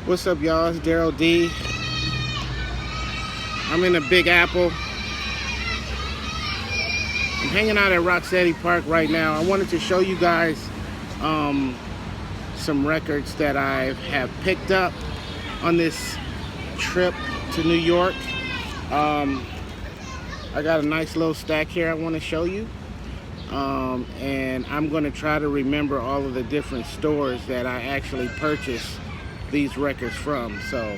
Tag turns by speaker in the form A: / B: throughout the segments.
A: What's up, y'all? It's Daryl D. I'm in the Big Apple. I'm hanging out at Rocksteady Park right now. I wanted to show you guys some records that I have picked up on this trip to New York. I got a nice little stack here I want to show you. And I'm going to try to remember all of the different stores that I actually purchased these records from. So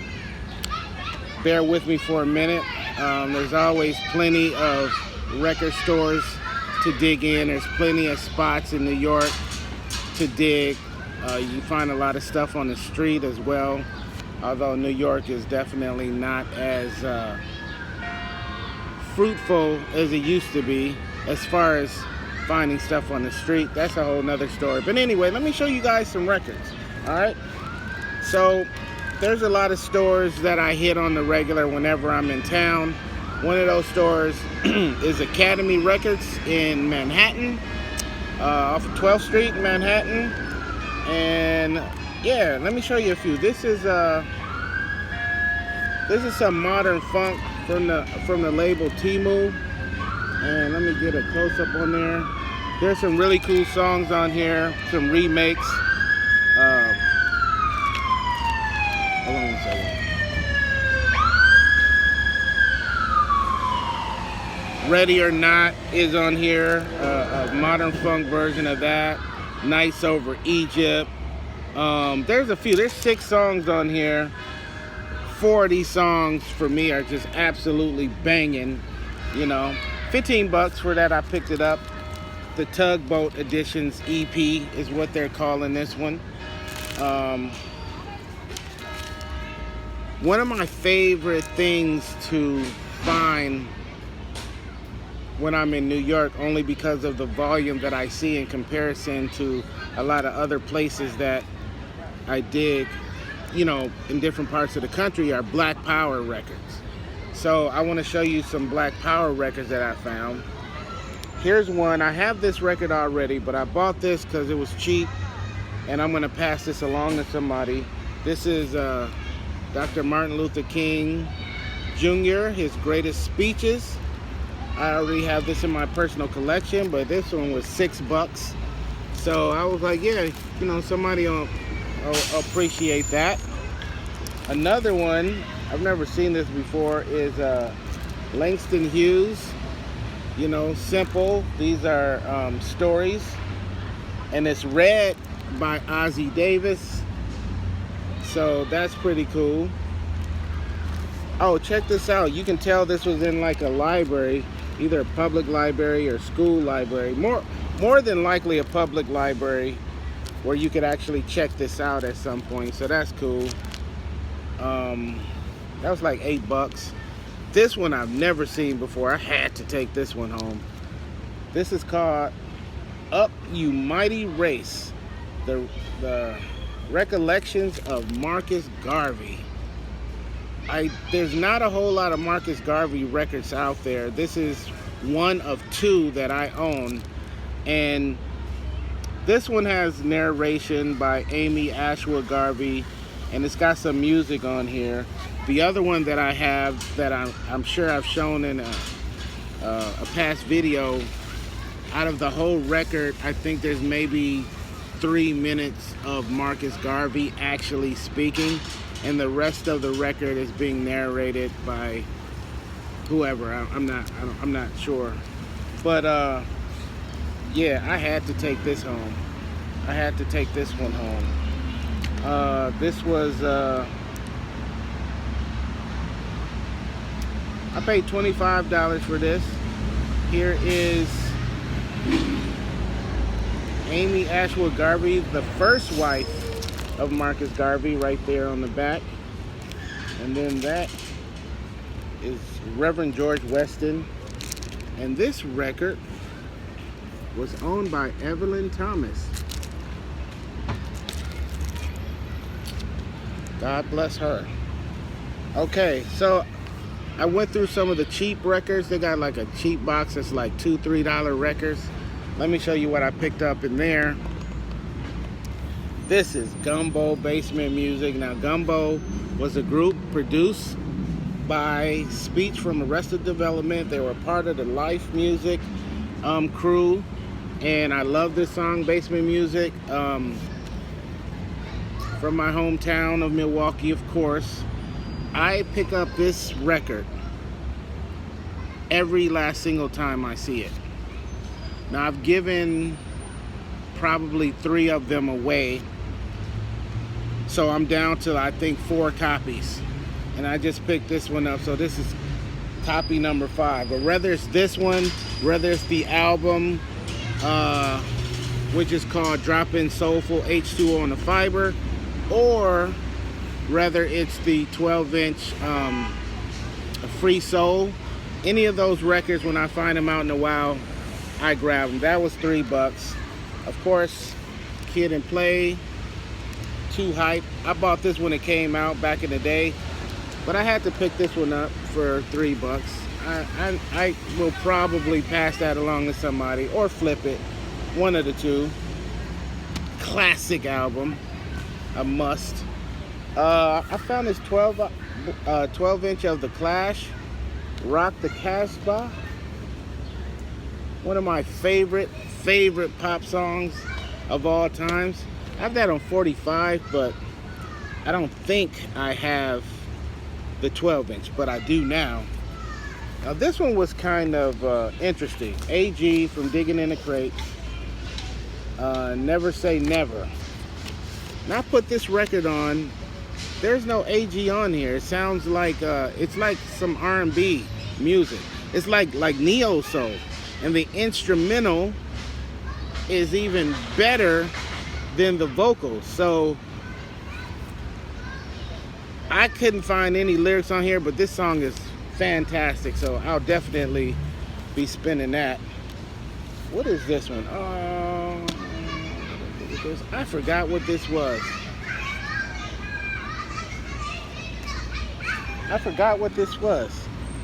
A: bear with me for a minute. There's always plenty of record stores to dig in. There's plenty of spots in New York to dig. You find a lot of stuff on the street as well, although New York is definitely not as fruitful as it used to be as far as finding stuff on the street. That's a whole nother story. But anyway, let me show you guys some records. All right, so there's a lot of stores that I hit on the regular whenever I'm in town. One of those stores is Academy Records in Manhattan, off of 12th Street in Manhattan. And yeah, let me show you a few. This is some modern funk from the label Temu. And let me get a close-up on there. There's some really cool songs on here, some remakes. Hold on a second. Ready or Not is on here, a modern funk version of that. Nights Over Egypt. There's a few. There's 6 songs on here. 4 of these songs for me are just absolutely banging. You know, $15 for that. I picked it up. The Tugboat Editions EP is what they're calling this one. One of my favorite things to find when I'm in New York, only because of the volume that I see in comparison to a lot of other places that I dig, you know, in different parts of the country, are Black Power records. So I want to show you some Black Power records that I found. Here's one. I have this record already, but I bought this because it was cheap, and I'm going to pass this along to somebody. This is Dr. Martin Luther King Jr., his greatest speeches. I already have this in my personal collection, but this one was $6. So I was like, yeah, you know, somebody will appreciate that. Another one, I've never seen this before, is Langston Hughes. You know, Simple. These are stories. And it's read by Ossie Davis. So that's pretty cool. Oh, check this out. You can tell this was in like a library, either a public library or school library. More than likely a public library where you could actually check this out at some point. So that's cool. That was like $8. This one I've never seen before. I had to take this one home. This is called Up You Mighty Race. The Recollections of Marcus Garvey. There's not a whole lot of Marcus Garvey records out there. This is one of 2 that I own. And this one has narration by Amy Ashwood Garvey, and it's got some music on here. The other one that I have that I'm sure I've shown in a past video, out of the whole record, I think there's maybe 3 minutes of Marcus Garvey actually speaking, and the rest of the record is being narrated by whoever. I'm not sure, but yeah, I had to take this home. I had to take this one home. This was I paid $25 for this. Here is Amy Ashwood Garvey, the first wife of Marcus Garvey, right there on the back. And then that is Reverend George Weston. And this record was owned by Evelyn Thomas. God bless her. Okay, so I went through some of the cheap records. They got like a cheap box that's like $2-3 records. Let me show you what I picked up in there. This is Gumbo Basement Music. Now, Gumbo was a group produced by Speech from Arrested Development. They were part of the Life Music crew, and I love this song, Basement Music, from my hometown of Milwaukee, of course. I pick up this record every last single time I see it. Now, I've given probably 3 of them away, so I'm down to, I think, 4 copies, and I just picked this one up. So this is copy number 5, but whether it's this one, whether it's the album, which is called Drop-In Soulful H2O on the Fiber, or whether it's the 12-inch Free Soul, any of those records, when I find them out in the wild, I grab them. That was $3. Of course, Kid and Play, Too Hype. I bought this when it came out back in the day, but I had to pick this one up for $3. I will probably pass that along to somebody or flip it, one of the two. Classic album, a must. I found this 12-inch of The Clash, Rock the Casbah. One of my favorite pop songs of all times. I have that on 45, but I don't think I have the 12-inch, but I do now. Now this one was kind of interesting. AG from Digging in the Crates. Never Say Never. Now I put this record on. There's no AG on here. It sounds like it's like some R&B music. It's like neo soul, and the instrumental is even better than the vocals. So I couldn't find any lyrics on here, but this song is fantastic, so I'll definitely be spinning that. What is this one? I forgot what this was.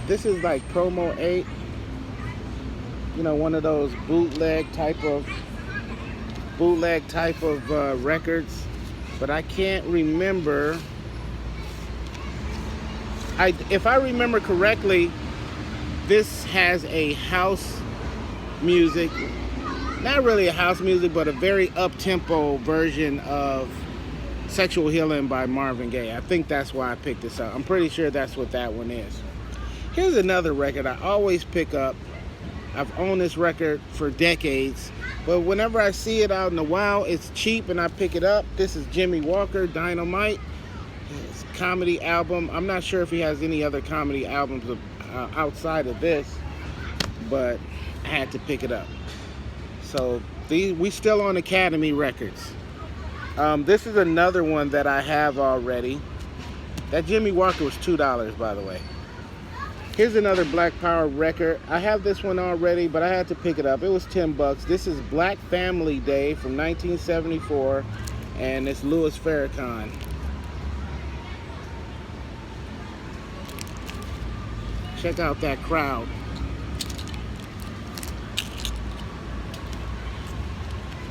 A: This is like Promo 8. You know, one of those bootleg type of records, but I can't remember. If I remember correctly, this has a house music, not really a house music, but a very up-tempo version of Sexual Healing by Marvin Gaye. I think that's why I picked this up. I'm pretty sure that's what that one is. Here's another record I always pick up. I've owned this record for decades, but whenever I see it out in the wild, it's cheap and I pick it up. This is Jimmy Walker, Dynamite. It's a comedy album. I'm not sure if he has any other comedy albums outside of this, but I had to pick it up. So we still on Academy Records. This is another one that I have already. That Jimmy Walker was $2, by the way. Here's another Black Power record. I have this one already, but I had to pick it up. It was $10. This is Black Family Day from 1974, and it's Louis Farrakhan. Check out that crowd.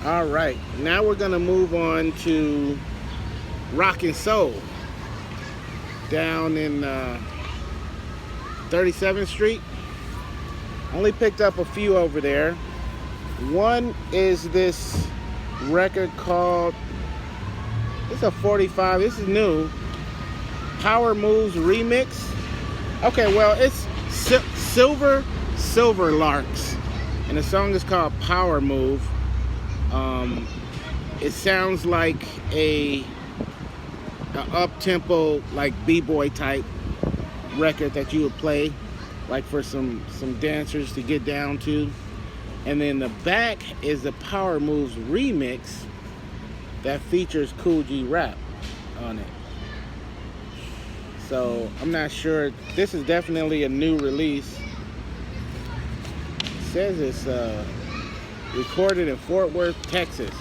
A: All right, now we're gonna move on to Rock and Soul down in 37th Street. Only picked up a few over there. One is this record called, it's a 45, this is new, Power Moves Remix. Okay, well, it's Silver Larks, and the song is called Power Move. It sounds like a up-tempo, like b-boy type record that you would play like for some dancers to get down to. And then the back is the Power Moves remix that features Kool G Rap on it. So I'm not sure. This is definitely a new release. It says it's recorded in Fort Worth, Texas.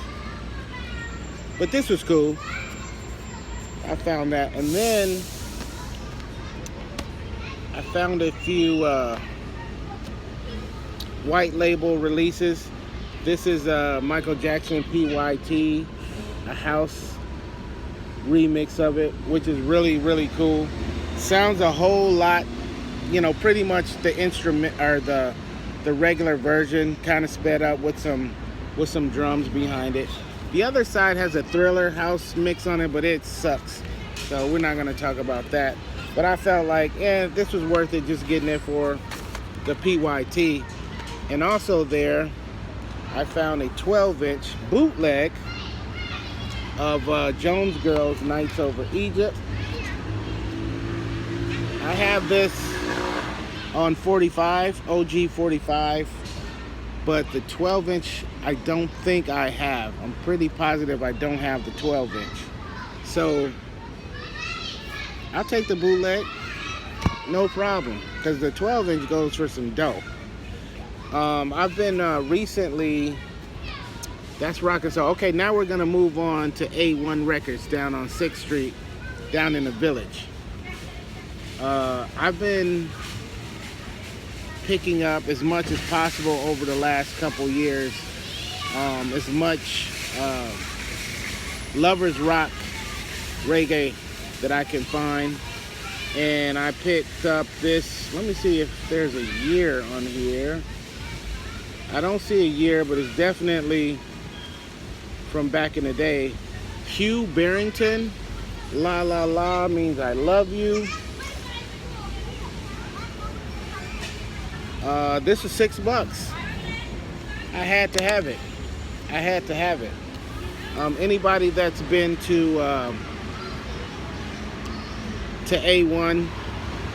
A: But this was cool. I found that. And then I found a few white label releases. This is Michael Jackson PYT a house remix of it, which is really, really cool. Sounds a whole lot, you know, pretty much the instrument or the regular version, kind of sped up with some drums behind it. The other side has a Thriller house mix on it, but it sucks. So we're not gonna talk about that. But I felt like, yeah, this was worth it just getting it for the PYT. And also there, I found a 12-inch bootleg of Jones Girls Nights Over Egypt. I have this on 45, OG 45, but the 12-inch I don't think I have. I'm pretty positive I don't have the 12-inch. So I'll take the bootleg, no problem, because the 12-inch goes for some dough. I've been recently, that's rockin' so. Okay, now we're gonna move on to A1 Records down on 6th Street, down in the Village. I've been picking up as much as possible over the last couple years, as much lovers rock reggae that I can find. And I picked up this, let me see if there's a year on here. I don't see a year, but it's definitely from back in the day. Hugh Barrington, La La La means I love you. This was $6. I had to have it. I had to have it. Anybody that's been to A1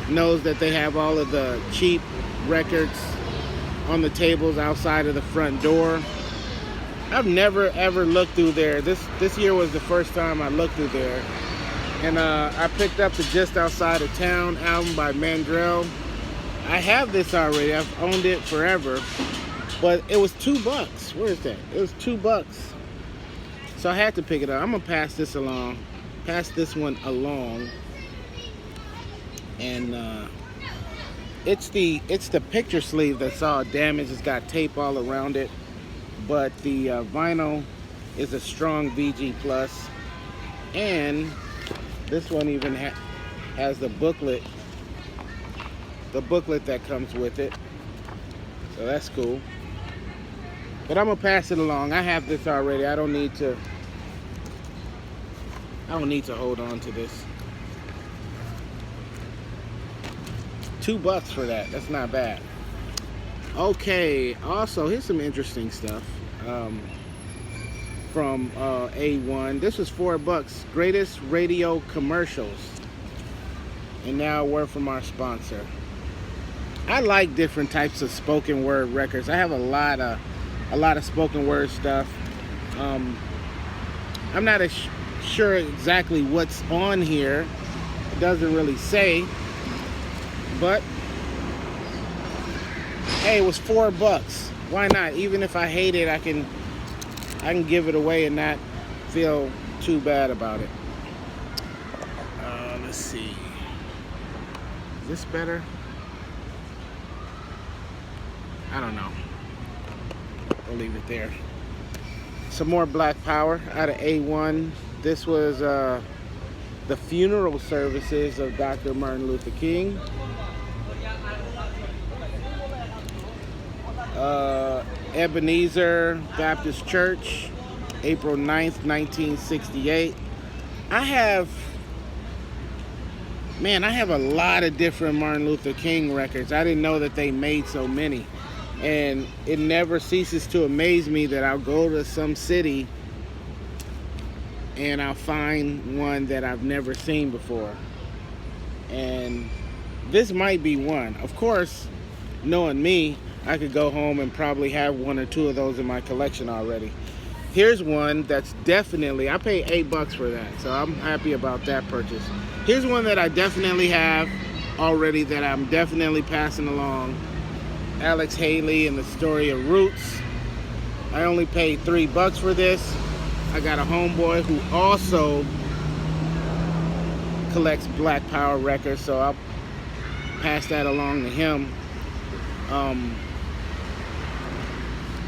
A: knows that they have all of the cheap records on the tables outside of the front door. I've never ever looked through there. This year was the first time I looked through there. And I picked up the Just Outside of Town album by Mandrell. I have this already. I've owned it forever. But it was $2. Where is that? It was $2. So I had to pick it up. I'm gonna pass this one along. And it's the picture sleeve that's all damaged. It's got tape all around it, but the vinyl is a strong VG plus, and this one even has the booklet that comes with it, so that's cool. But I'm gonna pass it along. I have this already. I don't need to hold on to this. $2 for that. That's not bad. Okay, also here's some interesting stuff from A1. This was $4. Greatest radio commercials. And now a word from our sponsor. I like different types of spoken word records. I have a lot of spoken word stuff. I'm not sure exactly what's on here. It doesn't really say. But hey, it was $4. Why not? Even if I hate it, I can give it away and not feel too bad about it. Let's see. Is this better? I don't know. We'll leave it there. Some more Black Power out of A1. This was the funeral services of Dr. Martin Luther King. Ebenezer Baptist Church, April 9th, 1968. I have a lot of different Martin Luther King records. I didn't know that they made so many. And it never ceases to amaze me that I'll go to some city and I'll find one that I've never seen before. And this might be one. Of course, knowing me, I could go home and probably have one or two of those in my collection already. Here's one that's definitely, I paid $8 for that, so I'm happy about that purchase. Here's one that I definitely have already that I'm definitely passing along. Alex Haley and the Story of Roots. I only paid $3 for this. I got a homeboy who also collects Black Power records, so I'll pass that along to him.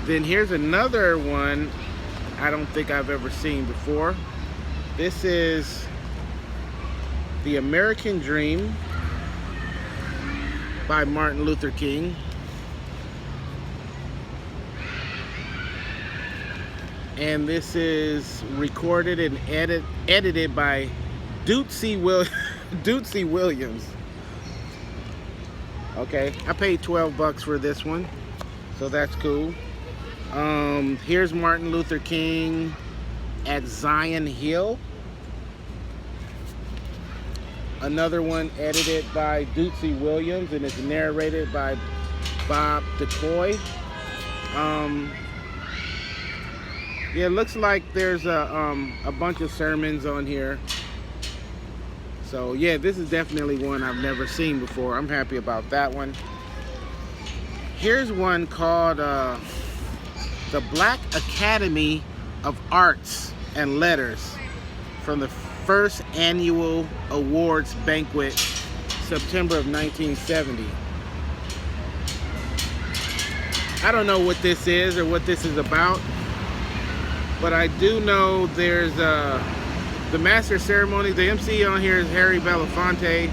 A: Then here's another one I don't think I've ever seen before. This is The American Dream by Martin Luther King. And this is recorded and edited by Dootsy Williams. Okay, I paid $12 for this one, so that's cool. Here's Martin Luther King at Zion Hill. Another one edited by Dootsy Williams, and it's narrated by Bob DeCoy. Yeah, it looks like there's a bunch of sermons on here. So yeah, this is definitely one I've never seen before. I'm happy about that one. Here's one called the Black Academy of Arts and Letters, from the first annual awards banquet, September of 1970. I don't know what this is or what this is about, but I do know there's the master ceremony. The MC on here is Harry Belafonte.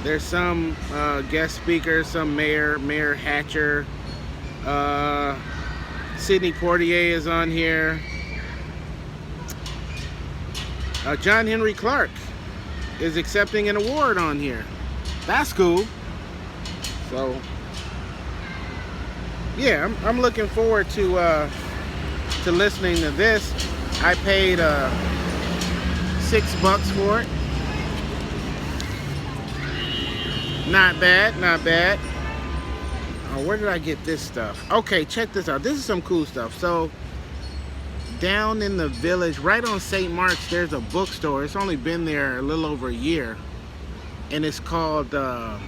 A: There's some guest speakers, some Mayor Hatcher. Sidney Poitier is on here. John Henry Clark is accepting an award on here. That's cool. So yeah, I'm looking forward to listening to this. I paid $6 for it. Not bad, not bad. Oh, where did I get this stuff? Okay, check this out. This is some cool stuff. So down in the village, right on St. Mark's, there's a bookstore. It's only been there a little over a year, and it's called I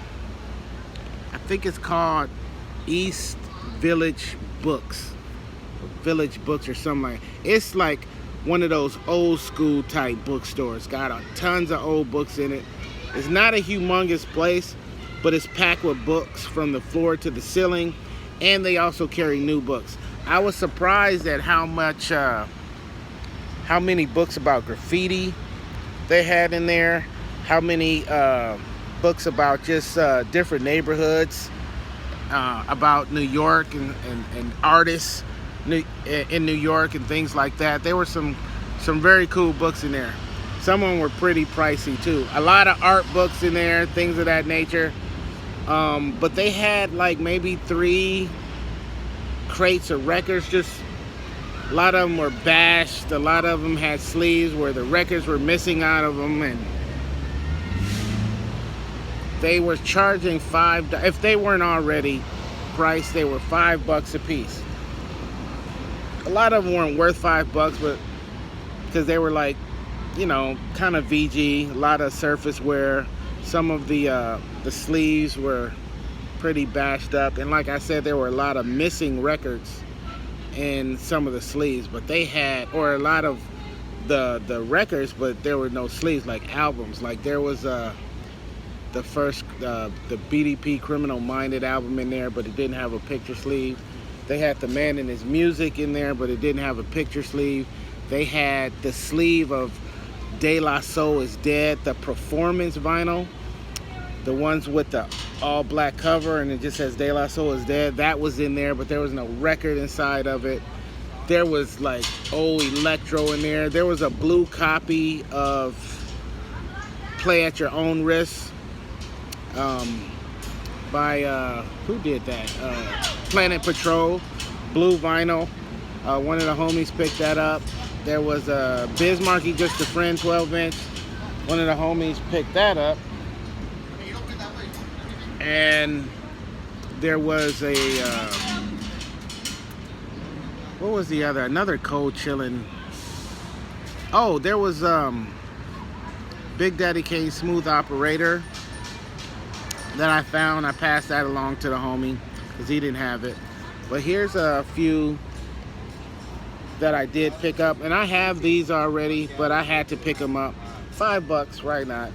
A: think it's called East Village Books or something like that. It's like one of those old school type bookstores. Got tons of old books in it. It's not a humongous place, but it's packed with books from the floor to the ceiling, and they also carry new books. I was surprised at how many books about graffiti they had in there, how many books about just different neighborhoods, about New York and artists in New York and things like that. There were some very cool books in there. Some of them were pretty pricey too. A lot of art books in there, things of that nature. But they had like maybe 3 crates of records. Just a lot of them were bashed. A lot of them had sleeves where the records were missing out of them, and they were charging $5. If they weren't already priced, they were $5 a piece. A lot of them weren't worth $5, but because they were like, you know, kind of VG, a lot of surface wear. Some of the sleeves were pretty bashed up, and like I said, there were a lot of missing records in some of the sleeves. But they had, or a lot of the records, but there were no sleeves, like albums. Like there was the first the BDP Criminal Minded album in there, but it didn't have a picture sleeve. They had The Man and His Music in there, but it didn't have a picture sleeve. They had the sleeve of De La Soul Is Dead, the performance vinyl, the ones with the all black cover, and it just says De La Soul Is Dead. That was in there, but there was no record inside of it. There was like old electro in there. There was a blue copy of Play at Your Own Risk by who did that? Planet Patrol, blue vinyl. One of the homies picked that up. There was a Biz Markie Just a Friend 12-inch. One of the homies picked that up. And there was a what was the other? Another Cold Chillin'. Oh, there was Big Daddy Kane's Smooth Operator that I found. I passed that along to the homie because he didn't have it. But here's a few that I did pick up, and I have these already, but I had to pick them up. $5, why not?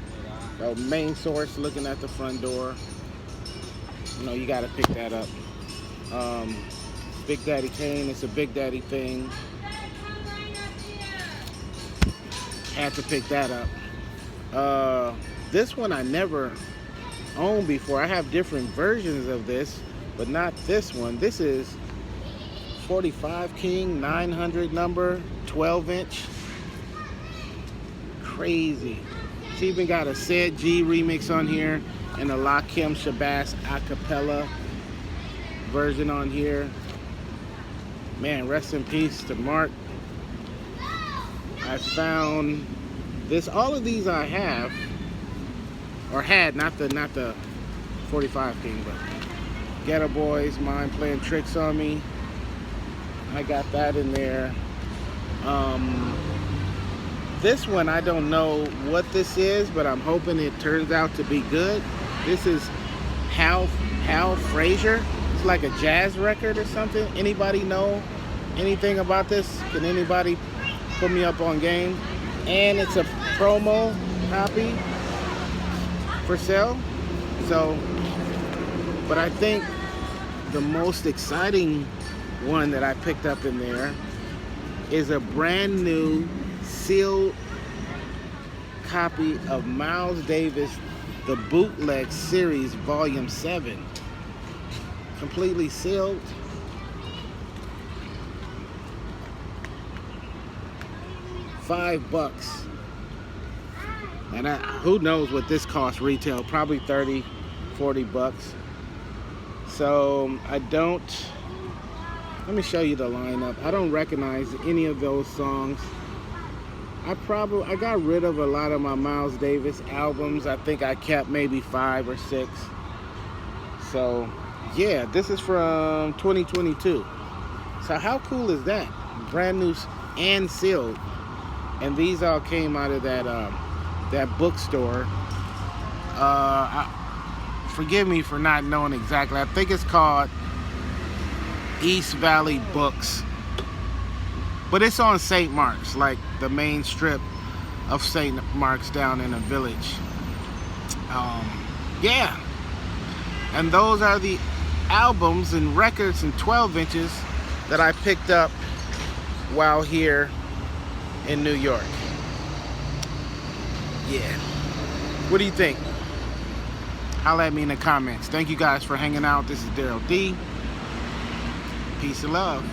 A: So Main Source, looking at the front door. You know, you gotta pick that up. Big Daddy Kane, it's a Big Daddy thing. Had to pick that up. This one I never owned before. I have different versions of this, but not this one. This is 45 King 900 number, 12-inch. Crazy. She even got a Sid G remix on here and a Lakim Shabazz acapella version on here. Man, rest in peace to Mark. I found this. All of these I have, or had, not the 45 King, but Geto Boys, Mind Playing Tricks on Me. I got that in there. This one, I don't know what this is, but I'm hoping it turns out to be good. This is Hal Frazier. It's like a jazz record or something. Anybody know anything about this? Can anybody put me up on game? And it's a promo copy for sale. So, but I think the most exciting one that I picked up in there is a brand new sealed copy of Miles Davis, the Bootleg Series Volume 7. Completely sealed. $5. And who knows what this costs retail? Probably 30, 40 bucks. So let me show you the lineup. I don't recognize any of those songs. I got rid of a lot of my Miles Davis albums. I think I kept maybe 5 or 6. So yeah, this is from 2022. So how cool is that? Brand new and sealed. And these all came out of that bookstore. Forgive me for not knowing exactly. I think it's called East Valley Books. But it's on St. Mark's, like the main strip of St. Mark's down in the village. Yeah. And those are the albums and records and 12 inches that I picked up while here in New York. Yeah. What do you think? Holla at me in the comments. Thank you guys for hanging out. This is Daryl D. Peace and love.